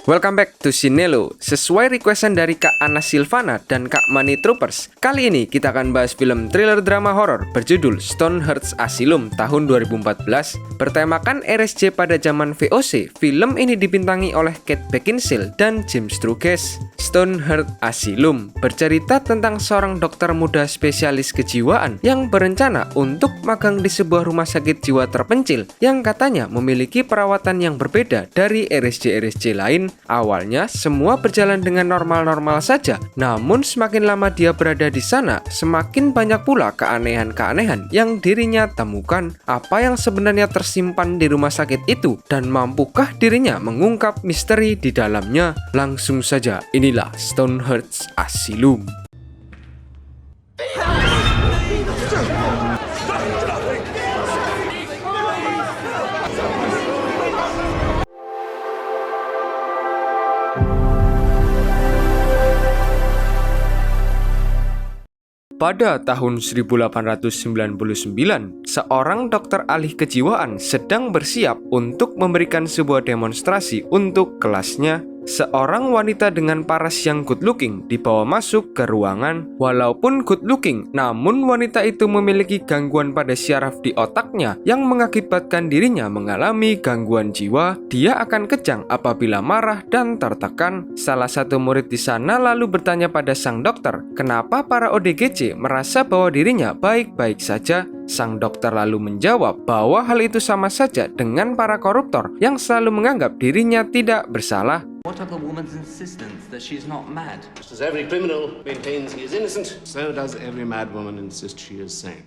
Welcome back to Sinelo. Sesuai requestan dari Kak Anna Silvana dan Kak Money Troopers, kali ini kita akan bahas film thriller drama horor berjudul Stonehearts Asylum tahun 2014. Bertemakan RSJ pada zaman VOC, film ini dibintangi oleh Kate Beckinsale dan James Sturges. Stonehearts Asylum bercerita tentang seorang dokter muda spesialis kejiwaan yang berencana untuk magang di sebuah rumah sakit jiwa terpencil yang katanya memiliki perawatan yang berbeda dari RSJ-RSJ lain. Awalnya semua berjalan dengan normal-normal saja, namun semakin lama dia berada di sana, semakin banyak pula keanehan-keanehan yang dirinya temukan. Apa yang sebenarnya tersimpan di rumah sakit itu, dan mampukah dirinya mengungkap misteri di dalamnya? Langsung saja, inilah Stonehearts Asylum. Pada tahun 1899, seorang dokter ahli kejiwaan sedang bersiap untuk memberikan sebuah demonstrasi untuk kelasnya. Seorang wanita dengan paras yang good looking dibawa masuk ke ruangan. Walaupun good looking, namun wanita itu memiliki gangguan pada syaraf di otaknya yang mengakibatkan dirinya mengalami gangguan jiwa. Dia akan kejang apabila marah dan tertekan. Salah satu murid di sana lalu bertanya pada sang dokter, kenapa para ODGJ merasa bahwa dirinya baik-baik saja? Sang dokter lalu menjawab bahwa hal itu sama saja dengan para koruptor yang selalu menganggap dirinya tidak bersalah. What of the woman's insistence that she's not mad? Just as every criminal maintains he is innocent, so does every mad woman insist she is sane.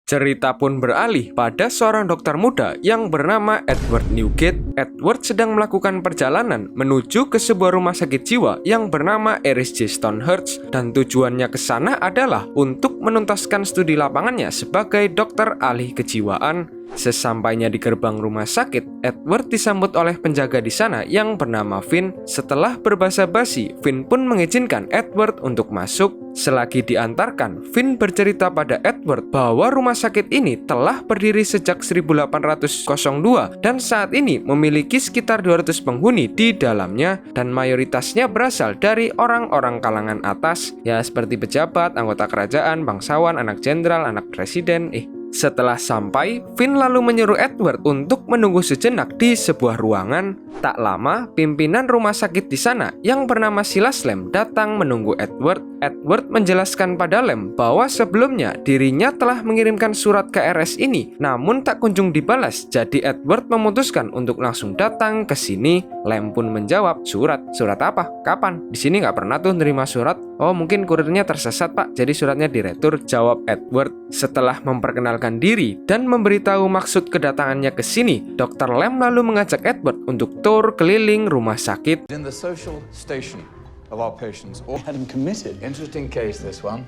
Cerita pun beralih pada seorang dokter muda yang bernama Edward Newgate. Edward sedang melakukan perjalanan menuju ke sebuah rumah sakit jiwa yang bernama RSJ Stonehearts, dan tujuannya ke sana adalah untuk menuntaskan studi lapangannya sebagai dokter ahli kejiwaan. Sesampainya di gerbang rumah sakit, Edward disambut oleh penjaga di sana yang bernama Finn. Setelah berbasa-basi, Finn pun mengizinkan Edward untuk masuk. Selagi diantarkan, Finn bercerita pada Edward bahwa rumah sakit ini telah berdiri sejak 1802 dan saat ini memiliki sekitar 200 penghuni di dalamnya, dan mayoritasnya berasal dari orang-orang kalangan atas, ya seperti pejabat, anggota kerajaan, bangsawan, anak jenderal, anak presiden. Setelah sampai, Finn lalu menyuruh Edward untuk menunggu sejenak di sebuah ruangan. Tak lama, pimpinan rumah sakit di sana yang bernama Silas Lem datang menunggu Edward. Edward menjelaskan pada Lem bahwa sebelumnya dirinya telah mengirimkan surat ke RS ini, namun tak kunjung dibalas. Jadi Edward memutuskan untuk langsung datang ke sini. Lem pun menjawab, surat apa? Kapan? Di sini nggak pernah tuh nerima surat. Oh, mungkin kurirnya tersesat, Pak, jadi suratnya diretur, jawab Edward. Setelah memperkenalkan diri dan memberitahu maksud kedatangannya ke sini, Dr. Lem lalu mengajak Edward untuk tur keliling rumah sakit. In the social station of our patients, or had him committed. Interesting case, this one.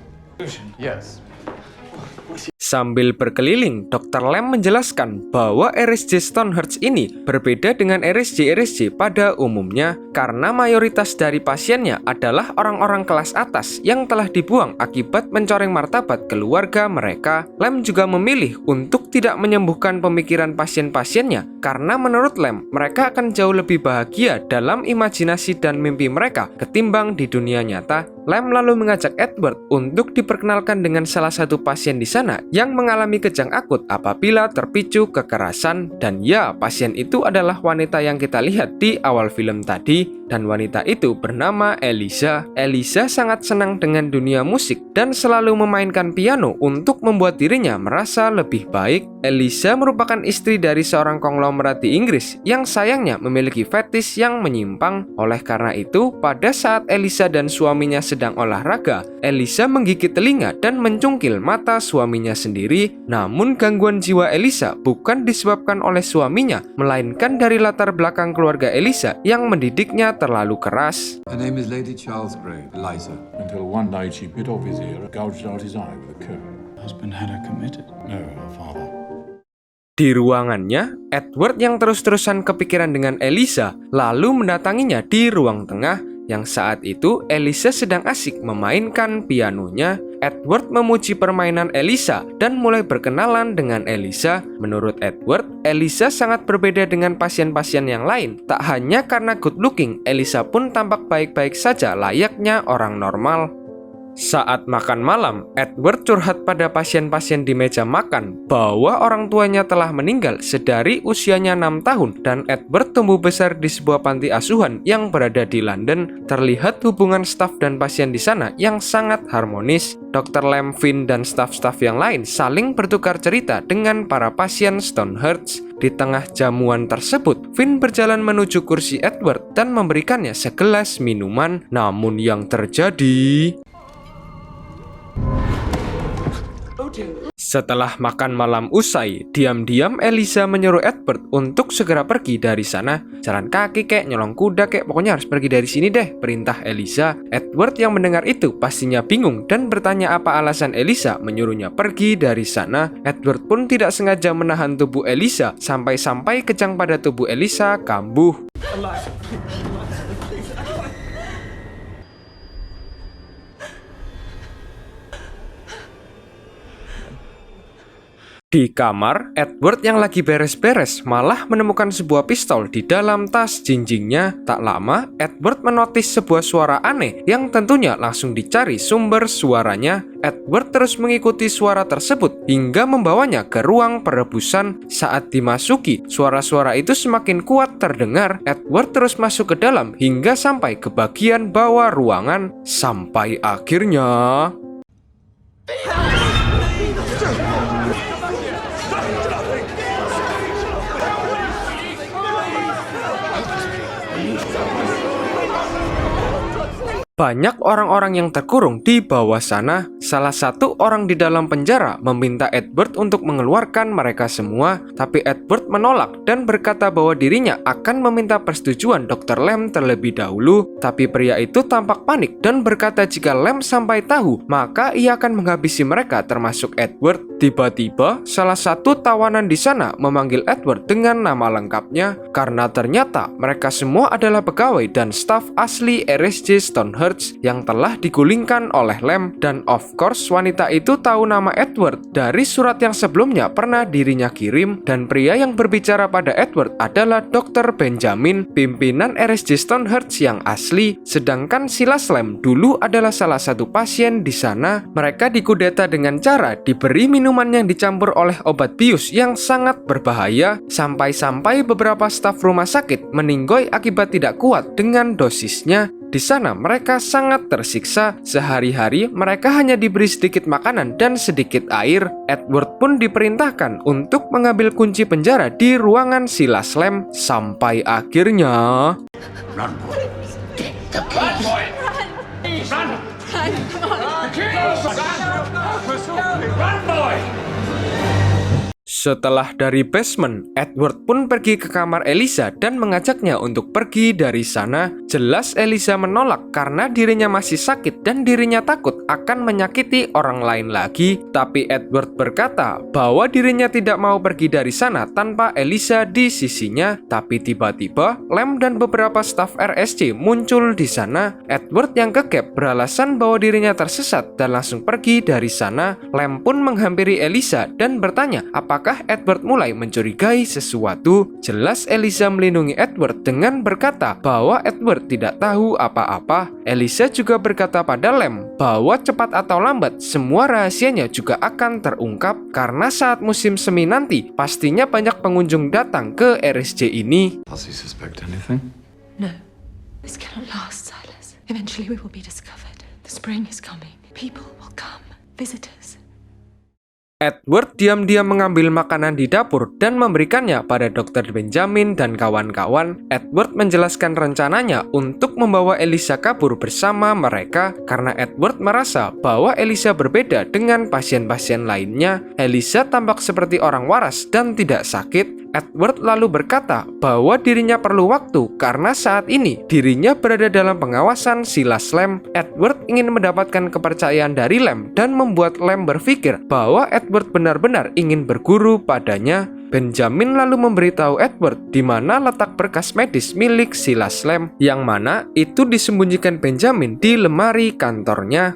Yes. Sambil berkeliling, Dr. Lem menjelaskan bahwa RSJ Stonehearts ini berbeda dengan RSJ-RSJ pada umumnya karena mayoritas dari pasiennya adalah orang-orang kelas atas yang telah dibuang akibat mencoreng martabat keluarga mereka. Lem juga memilih untuk tidak menyembuhkan pemikiran pasien-pasiennya karena menurut Lem, mereka akan jauh lebih bahagia dalam imajinasi dan mimpi mereka ketimbang di dunia nyata. Lem lalu mengajak Edward untuk diperkenalkan dengan salah satu pasien di sana yang mengalami kejang akut apabila terpicu kekerasan, dan ya, pasien itu adalah wanita yang kita lihat di awal film tadi. Dan wanita itu bernama Eliza. Eliza sangat senang dengan dunia musik dan selalu memainkan piano untuk membuat dirinya merasa lebih baik. Eliza merupakan istri dari seorang konglomerat di Inggris yang sayangnya memiliki fetis yang menyimpang. Oleh karena itu, pada saat Eliza dan suaminya sedang olahraga, Eliza menggigit telinga dan mencungkil mata suaminya sendiri. Namun gangguan jiwa Eliza bukan disebabkan oleh suaminya, melainkan dari latar belakang keluarga Eliza yang mendidiknya terlalu keras. Her name is Lady Charles Grey, Eliza. Until one night she bit off his ear and gouged out his eye with a comb. Her husband had her committed. No, her father. Di ruangannya, Edward yang terus-terusan kepikiran dengan Eliza lalu mendatanginya di ruang tengah. yang saat itu Elisa sedang asik memainkan pianonya. Edward memuji permainan Elisa dan mulai berkenalan dengan Elisa. Menurut Edward, Elisa sangat berbeda dengan pasien-pasien yang lain. Tak hanya karena good looking, Elisa pun tampak baik-baik saja layaknya orang normal. Saat makan malam, Edward curhat pada pasien-pasien di meja makan bahwa orang tuanya telah meninggal sedari usianya 6 tahun dan Edward tumbuh besar di sebuah panti asuhan yang berada di London. Terlihat hubungan staf dan pasien di sana yang sangat harmonis. Dr. Lam, Finn, dan staf-staf yang lain saling bertukar cerita dengan para pasien Stonehurst. Di tengah jamuan tersebut, Finn berjalan menuju kursi Edward dan memberikannya segelas minuman. Namun yang terjadi... Setelah makan malam usai, diam-diam Elisa menyuruh Edward untuk segera pergi dari sana. Jalan kaki kek, nyolong kuda kek, pokoknya harus pergi dari sini deh, perintah Elisa. Edward yang mendengar itu pastinya bingung dan bertanya apa alasan Elisa menyuruhnya pergi dari sana. Edward pun tidak sengaja menahan tubuh Elisa sampai-sampai kejang pada tubuh Elisa kambuh. Di kamar, Edward yang lagi beres-beres malah menemukan sebuah pistol di dalam tas jinjingnya. Tak lama, Edward menotis sebuah suara aneh yang tentunya langsung dicari sumber suaranya. Edward terus mengikuti suara tersebut hingga membawanya ke ruang perebusan. Saat dimasuki, suara-suara itu semakin kuat terdengar. Edward terus masuk ke dalam hingga sampai ke bagian bawah ruangan. Sampai akhirnya... Banyak orang-orang yang terkurung di bawah sana. Salah satu orang di dalam penjara meminta Edward untuk mengeluarkan mereka semua, tapi Edward menolak dan berkata bahwa dirinya akan meminta persetujuan Dr. Lam terlebih dahulu. Tapi pria itu tampak panik dan berkata jika Lam sampai tahu, maka ia akan menghabisi mereka termasuk Edward. Tiba-tiba, salah satu tawanan di sana memanggil Edward dengan nama lengkapnya karena ternyata mereka semua adalah pegawai dan staf asli RSJ Stonehurst yang telah digulingkan oleh Lam. Dan of course wanita itu tahu nama Edward dari surat yang sebelumnya pernah dirinya kirim. Dan pria yang berbicara pada Edward adalah Dr. Benjamin, pimpinan RSJ Stonehurst yang asli. Sedangkan Silas Lam dulu adalah salah satu pasien di sana. Mereka dikudeta dengan cara diberi minuman yang dicampur oleh obat bius yang sangat berbahaya, sampai-sampai beberapa staf rumah sakit meninggoy akibat tidak kuat dengan dosisnya. Di sana mereka sangat tersiksa. Sehari-hari mereka hanya diberi sedikit makanan dan sedikit air. Edward pun diperintahkan untuk mengambil kunci penjara di ruangan Silas Lam. Sampai akhirnya... Run, boy. Setelah dari basement, Edward pun pergi ke kamar Elisa dan mengajaknya untuk pergi dari sana. Jelas Elisa menolak karena dirinya masih sakit dan dirinya takut akan menyakiti orang lain lagi. Tapi Edward berkata bahwa dirinya tidak mau pergi dari sana tanpa Elisa di sisinya. Tapi tiba-tiba, Lam dan beberapa staf RSJ muncul di sana. Edward yang kegep beralasan bahwa dirinya tersesat dan langsung pergi dari sana. Lam pun menghampiri Elisa dan bertanya apakah Edward mulai mencurigai sesuatu. Jelas Elisa melindungi Edward dengan berkata bahwa Edward tidak tahu apa-apa. Elisa juga berkata pada Lam bahwa cepat atau lambat semua rahasianya juga akan terungkap karena saat musim semi nanti pastinya banyak pengunjung datang ke RSJ ini. Does he suspect anything? No, this cannot last, Silas. Eventually we will be discovered. The spring is coming. People will come. Visitors. Edward diam-diam mengambil makanan di dapur dan memberikannya pada Dr. Benjamin dan kawan-kawan. Edward menjelaskan rencananya untuk membawa Elisa kabur bersama mereka karena Edward merasa bahwa Elisa berbeda dengan pasien-pasien lainnya. Elisa tampak seperti orang waras dan tidak sakit. Edward lalu berkata bahwa dirinya perlu waktu karena saat ini dirinya berada dalam pengawasan Silas Lam. Edward ingin mendapatkan kepercayaan dari Lam dan membuat Lam berpikir bahwa Edward benar-benar ingin berguru padanya. Benjamin lalu memberitahu Edward di mana letak berkas medis milik Silas Lamb, yang mana itu disembunyikan Benjamin di lemari kantornya.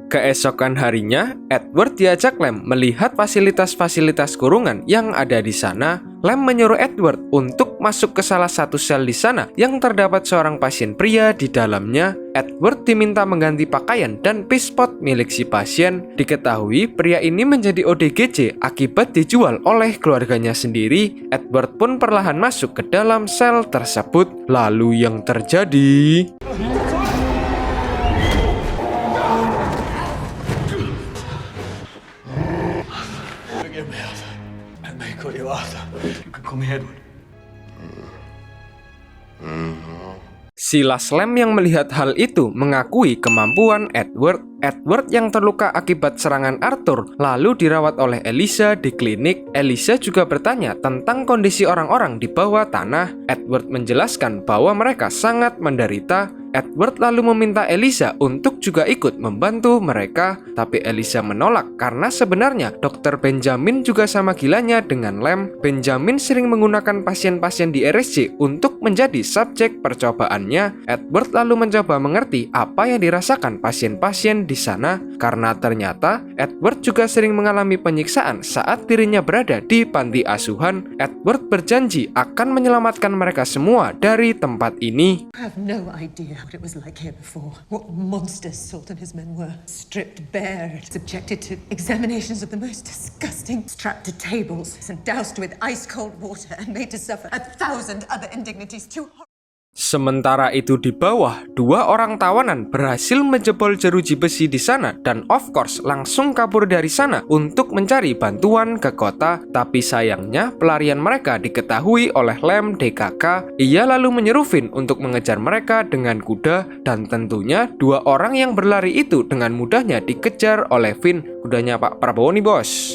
Keesokan harinya, Edward diajak Lamb melihat fasilitas-fasilitas kurungan yang ada di sana. Lamb menyuruh Edward untuk masuk ke salah satu sel di sana yang terdapat seorang pasien pria di dalamnya. Edward diminta mengganti pakaian dan pispot milik si pasien. Diketahui pria ini menjadi ODGJ akibat dijual oleh keluarganya sendiri. Edward pun perlahan masuk ke dalam sel tersebut. Lalu yang terjadi... Silas Lamb yang melihat hal itu mengakui kemampuan Edward. Edward yang terluka akibat serangan Arthur lalu dirawat oleh Elisa di klinik. Elisa juga bertanya tentang kondisi orang-orang di bawah tanah. Edward menjelaskan bahwa mereka sangat menderita. Edward lalu meminta Elisa untuk juga ikut membantu mereka, tapi Elisa menolak karena sebenarnya Dr. Benjamin juga sama gilanya dengan Lamb. Benjamin sering menggunakan pasien-pasien di RSJ untuk menjadi subjek percobaannya. Edward lalu mencoba mengerti apa yang dirasakan pasien-pasien di sana, karena ternyata Edward juga sering mengalami penyiksaan saat dirinya berada di panti asuhan. Edward berjanji akan menyelamatkan mereka semua dari tempat ini. I have no idea what it was like here before. What monsters Salt and his men were. Stripped bare, subjected to examinations of the most disgusting, strapped to tables and doused with ice-cold water and made to suffer 1,000 other indignities too horrible. Sementara itu di bawah, 2 orang tawanan berhasil menjebol jeruji besi di sana dan of course langsung kabur dari sana untuk mencari bantuan ke kota. Tapi sayangnya pelarian mereka diketahui oleh Lamb DKK. Ia lalu menyuruh Finn untuk mengejar mereka dengan kuda, dan tentunya 2 orang yang berlari itu dengan mudahnya dikejar oleh Finn. Kudanya Pak Prabowo nih bos.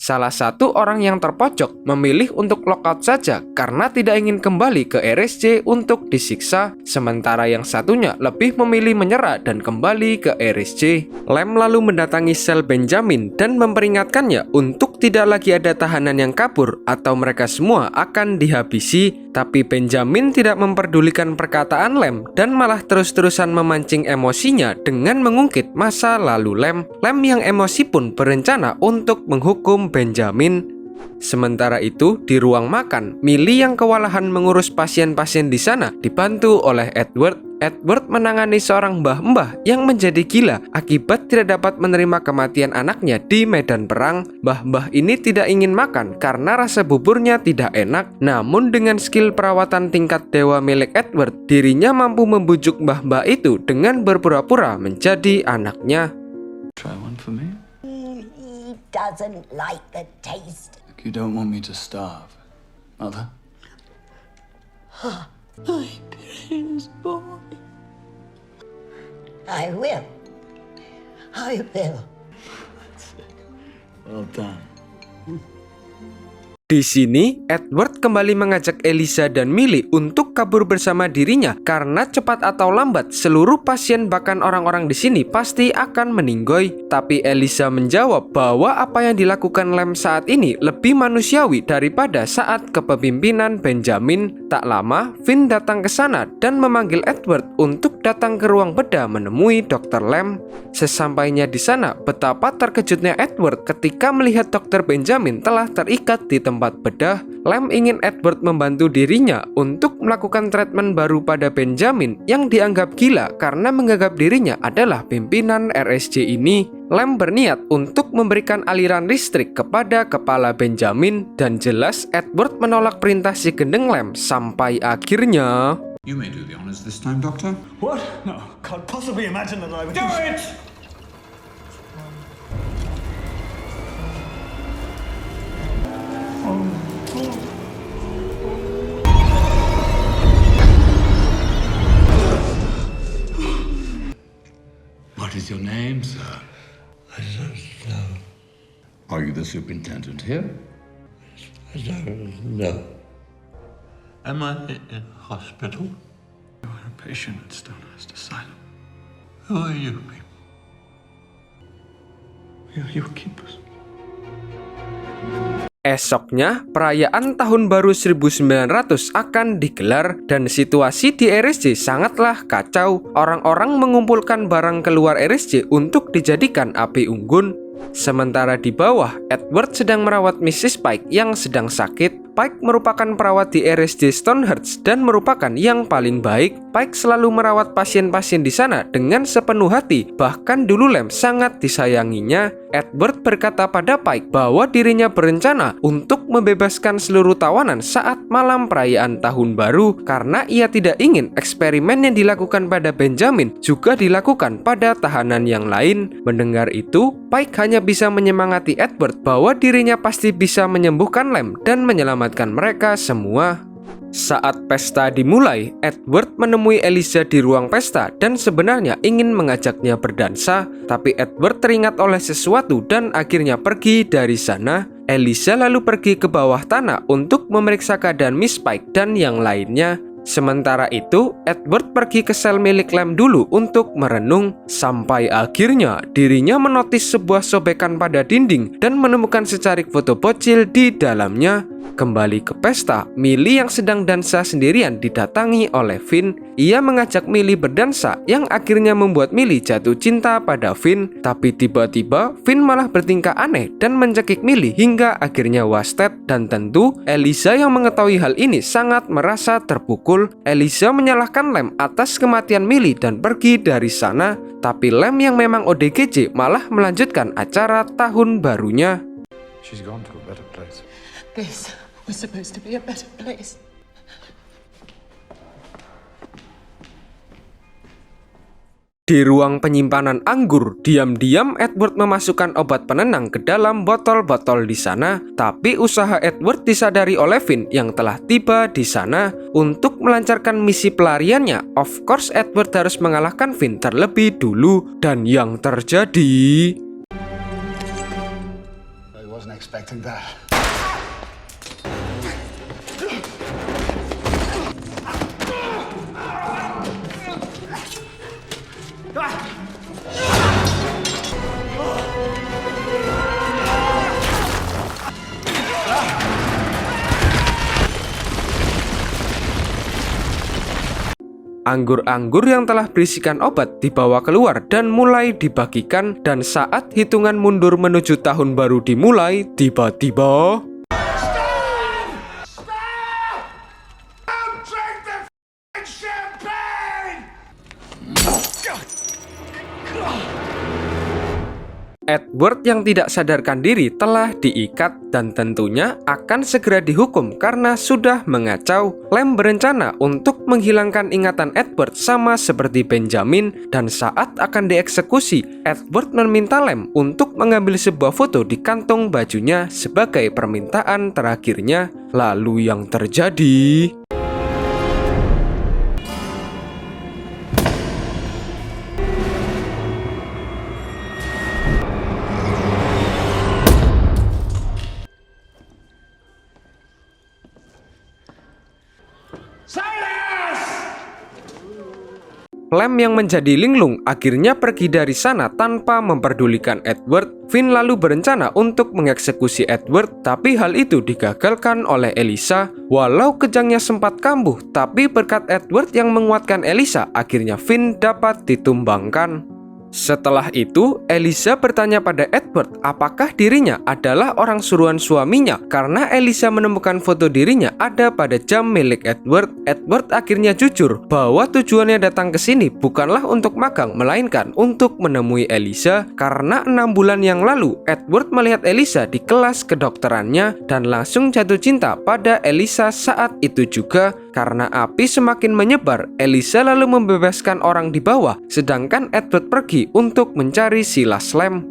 Salah satu orang yang terpojok memilih untuk lockout saja karena tidak ingin kembali ke RSJ untuk disiksa, sementara yang satunya lebih memilih menyerah dan kembali ke RSJ. Lamb lalu mendatangi sel Benjamin dan memperingatkannya untuk tidak lagi ada tahanan yang kabur atau mereka semua akan dihabisi. Tapi Benjamin tidak memperdulikan perkataan Lamb dan malah terus-terusan memancing emosinya dengan mengungkit masa lalu Lamb. Lamb yang emosi pun berencana untuk menghukum Benjamin. Sementara itu, di ruang makan, Millie yang kewalahan mengurus pasien-pasien di sana dibantu oleh Edward. Edward menangani seorang mbah-mbah yang menjadi gila akibat tidak dapat menerima kematian anaknya di medan perang. Mbah-mbah ini tidak ingin makan karena rasa buburnya tidak enak. Namun dengan skill perawatan tingkat dewa milik Edward, dirinya mampu membujuk mbah-mbah itu dengan berpura-pura menjadi anaknya. Try one for me? He doesn't like the taste. You don't want me to starve, Mother? My precious boy. I will. I will. Well done. Di sini, Edward kembali mengajak Elisa dan Millie untuk kabur bersama dirinya karena cepat atau lambat seluruh pasien bahkan orang-orang di sini pasti akan meninggoy. Tapi Elisa menjawab bahwa apa yang dilakukan Lamb saat ini lebih manusiawi daripada saat kepemimpinan Benjamin. Tak lama, Finn datang ke sana dan memanggil Edward untuk datang ke ruang bedah menemui Dr. Lamb. Sesampainya di sana, betapa terkejutnya Edward ketika melihat Dr. Benjamin telah terikat di tempat bedah. Lamb ingin Edward membantu dirinya untuk melakukan treatment baru pada Benjamin yang dianggap gila karena menganggap dirinya adalah pimpinan RSJ ini. Lamb berniat untuk memberikan aliran listrik kepada kepala Benjamin, dan jelas Edward menolak perintah si gendeng Lamb sampai akhirnya... You may do the honors this time, Doctor. What? No, can't possibly imagine that I would do it! What is your name, sir? I don't know. Are you the superintendent here? I don't know. Am I in hospital? You are a patient at Stonehurst Asylum. Who are you people? We are your keepers. Esoknya, perayaan Tahun Baru 1900 akan digelar dan situasi di RSJ sangatlah kacau. Orang-orang mengumpulkan barang keluar RSJ untuk dijadikan api unggun. Sementara di bawah, Edward sedang merawat Mrs. Pike yang sedang sakit. Pike merupakan perawat di RSJ Stonehurst dan merupakan yang paling baik. Pike selalu merawat pasien-pasien di sana dengan sepenuh hati. Bahkan dulu Lem sangat disayanginya. Edward berkata pada Pike bahwa dirinya berencana untuk membebaskan seluruh tawanan saat malam perayaan Tahun Baru karena ia tidak ingin eksperimen yang dilakukan pada Benjamin juga dilakukan pada tahanan yang lain. Mendengar itu, Pike hanya bisa menyemangati Edward bahwa dirinya pasti bisa menyembuhkan Lem dan menyelamatkan mereka semua. Saat pesta dimulai, Edward menemui Eliza di ruang pesta dan sebenarnya ingin mengajaknya berdansa, tapi Edward teringat oleh sesuatu dan akhirnya pergi dari sana. Eliza lalu pergi ke bawah tanah untuk memeriksa keadaan Miss Pike dan yang lainnya. Sementara itu, Edward pergi ke sel milik Lem dulu untuk merenung. Sampai akhirnya dirinya menotis sebuah sobekan pada dinding dan menemukan secarik foto bocil di dalamnya. Kembali ke pesta, Millie yang sedang dansa sendirian didatangi oleh Finn. Ia mengajak Millie berdansa yang akhirnya membuat Millie jatuh cinta pada Finn. Tapi tiba-tiba Finn malah bertingkah aneh dan mencekik Millie hingga akhirnya wasted. Dan tentu Eliza yang mengetahui hal ini sangat merasa terpukul. Eliza menyalahkan Lem atas kematian Millie dan pergi dari sana. Tapi Lem yang memang ODGJ malah melanjutkan acara tahun barunya. She's gone to a better place. This was supposed to be a better place. Di ruang penyimpanan anggur, diam-diam Edward memasukkan obat penenang ke dalam botol-botol di sana. Tapi usaha Edward disadari oleh Finn yang telah tiba di sana. Untuk melancarkan misi pelariannya, of course Edward harus mengalahkan Finn terlebih dulu. Dan yang terjadi... I wasn't expecting that. Anggur-anggur yang telah berisikan obat dibawa keluar dan mulai dibagikan. Dan saat hitungan mundur menuju tahun baru dimulai, tiba-tiba... Edward yang tidak sadarkan diri telah diikat dan tentunya akan segera dihukum karena sudah mengacau. Lem berencana untuk menghilangkan ingatan Edward sama seperti Benjamin, dan saat akan dieksekusi, Edward meminta Lem untuk mengambil sebuah foto di kantong bajunya sebagai permintaan terakhirnya. Lalu yang terjadi... Lem yang menjadi linglung akhirnya pergi dari sana tanpa memperdulikan Edward. Finn lalu berencana untuk mengeksekusi Edward, tapi hal itu digagalkan oleh Eliza. Walau kejangnya sempat kambuh, tapi berkat Edward yang menguatkan Eliza, akhirnya Finn dapat ditumbangkan. Setelah itu, Eliza bertanya pada Edward apakah dirinya adalah orang suruhan suaminya karena Eliza menemukan foto dirinya ada pada jam milik Edward. Edward akhirnya jujur bahwa tujuannya datang ke sini bukanlah untuk magang melainkan untuk menemui Eliza karena 6 bulan yang lalu Edward melihat Eliza di kelas kedokterannya dan langsung jatuh cinta pada Eliza saat itu juga. Karena api semakin menyebar, Eliza lalu membebaskan orang di bawah, sedangkan Edward pergi untuk mencari Silas Lem.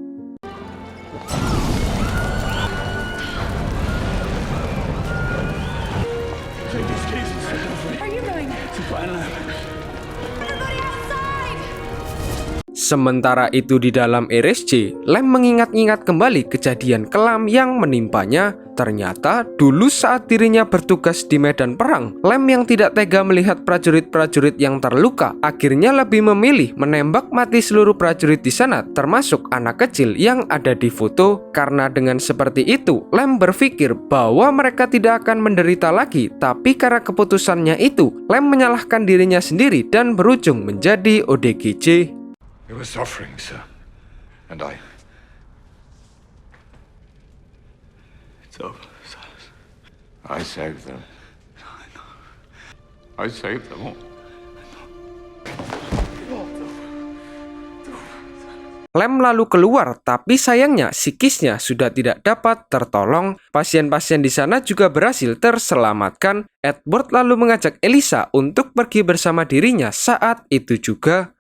Sementara itu di dalam RSJ, Lem mengingat-ingat kembali kejadian kelam yang menimpanya. Ternyata dulu saat dirinya bertugas di medan perang, Lem yang tidak tega melihat prajurit-prajurit yang terluka, akhirnya lebih memilih menembak mati seluruh prajurit di sana, termasuk anak kecil yang ada di foto. Karena dengan seperti itu, Lem berpikir bahwa mereka tidak akan menderita lagi, tapi karena keputusannya itu, Lem menyalahkan dirinya sendiri dan berujung menjadi ODGJ. They were suffering, sir. And It's over, Silas. I saved them. I saved them all. Lem lalu keluar, tapi sayangnya psikisnya sudah tidak dapat tertolong. Pasien-pasien di sana juga berhasil terselamatkan. Edward lalu mengajak Elisa untuk pergi bersama dirinya saat itu juga.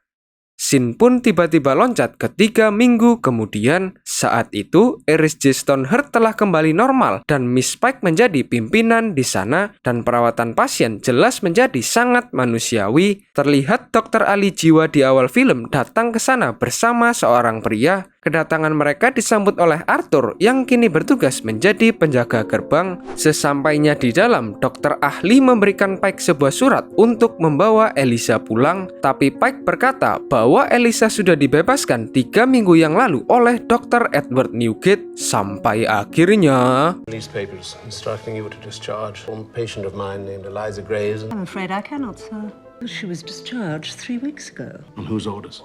Scene pun tiba-tiba loncat ke 3 minggu kemudian. Saat itu, RSJ Stonehearth telah kembali normal dan Miss Pike menjadi pimpinan di sana dan perawatan pasien jelas menjadi sangat manusiawi. Terlihat dokter ahli jiwa di awal film datang ke sana bersama seorang pria. Kedatangan mereka disambut oleh Arthur yang kini bertugas menjadi penjaga gerbang. Sesampainya di dalam, dokter ahli memberikan Pike sebuah surat untuk membawa Elisa pulang. Tapi Pike berkata bahwa Elisa sudah dibebaskan 3 minggu yang lalu oleh Dr. Edward Newgate. Sampai akhirnya Police papers instructing you to discharge a patient of mine named Eliza Graves. I'm afraid I cannot, sir. She was discharged 3 weeks ago. On whose orders?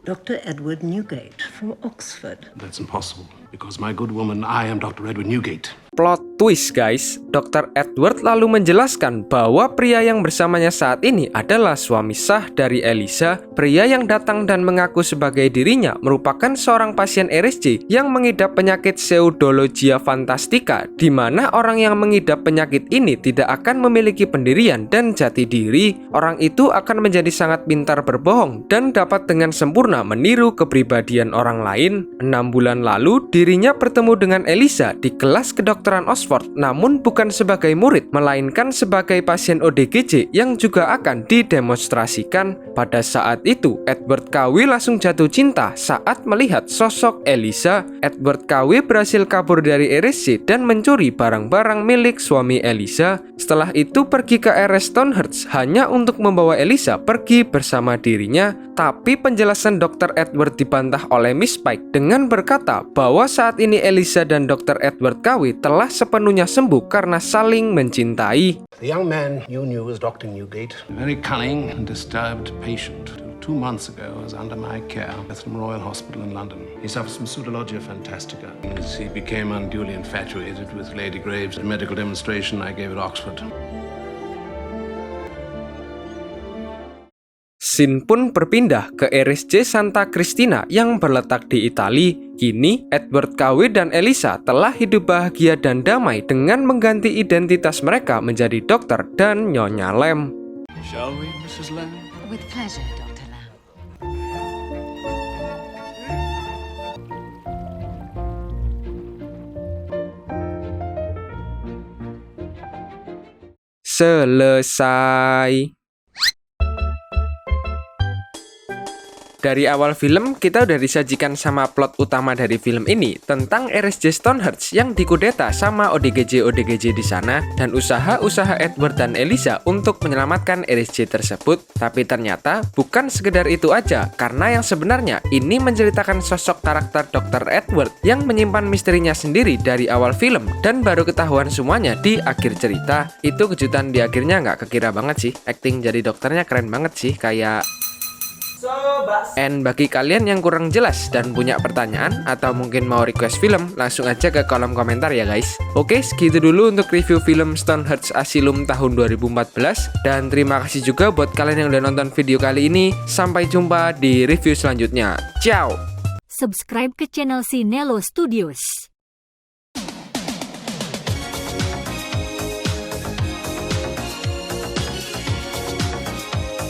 Dr. Edward Newgate from Oxford. That's impossible. Because my good woman, I am Dr. Edward Newgate. plot twist guys, Dr. Edward lalu menjelaskan bahwa pria yang bersamanya saat ini adalah suami sah dari Elisa. Pria yang datang dan mengaku sebagai dirinya merupakan seorang pasien RSJ yang mengidap penyakit pseudologia fantastica, di mana orang yang mengidap penyakit ini tidak akan memiliki pendirian dan jati diri. Orang itu akan menjadi sangat pintar berbohong dan dapat dengan sempurna meniru kepribadian orang lain. 6 bulan lalu dirinya bertemu dengan Elisa di kelas kedokteran Oxford, namun bukan sebagai murid, melainkan sebagai pasien ODGJ yang juga akan didemonstrasikan. Pada saat itu, Edward KW langsung jatuh cinta saat melihat sosok Elisa. Edward KW berhasil kabur dari RSJ dan mencuri barang-barang milik suami Elisa. Setelah itu pergi ke RS Stonehearth hanya untuk membawa Elisa pergi bersama dirinya. Tapi penjelasan Dr. Edward dibantah oleh Miss Pike dengan berkata bahwa saat ini Elisa dan Dr. Edward KW telah sepenuhnya sembuh karena saling mencintai. The young man you knew was Dr. Newgate, a very cunning and disturbed patient. 2 months ago was under my care at the Royal Hospital in London. He suffers from pseudologia fantastica. As he became unduly infatuated with Lady Graves, a medical demonstration I gave at Oxford. Scene pun berpindah ke RSJ Santa Cristina yang berletak di Italia. Kini, Edward KW dan Elisa telah hidup bahagia dan damai dengan mengganti identitas mereka menjadi dokter dan Nyonya Lamb. Shall we, Mrs. Lamb? With pleasure, Dr. Lamb. Selesai. Dari awal film, kita udah disajikan sama plot utama dari film ini tentang RSJ Stonehearth yang dikudeta sama ODGJ-ODGJ di sana dan usaha-usaha Edward dan Elisa untuk menyelamatkan RSJ tersebut. Tapi ternyata bukan sekedar itu aja, karena yang sebenarnya ini menceritakan sosok karakter Dr. Edward yang menyimpan misterinya sendiri dari awal film dan baru ketahuan semuanya di akhir cerita. Itu kejutan di akhirnya nggak kekira banget sih. Acting jadi dokternya keren banget sih, kayak... And bagi kalian yang kurang jelas dan punya pertanyaan atau mungkin mau request film, langsung aja ke kolom komentar ya guys. Oke, segitu dulu untuk review film Stonehearth Asylum tahun 2014. Dan terima kasih juga buat kalian yang udah nonton video kali ini. Sampai jumpa di review selanjutnya. Ciao! Subscribe ke channel Sinelo Studios.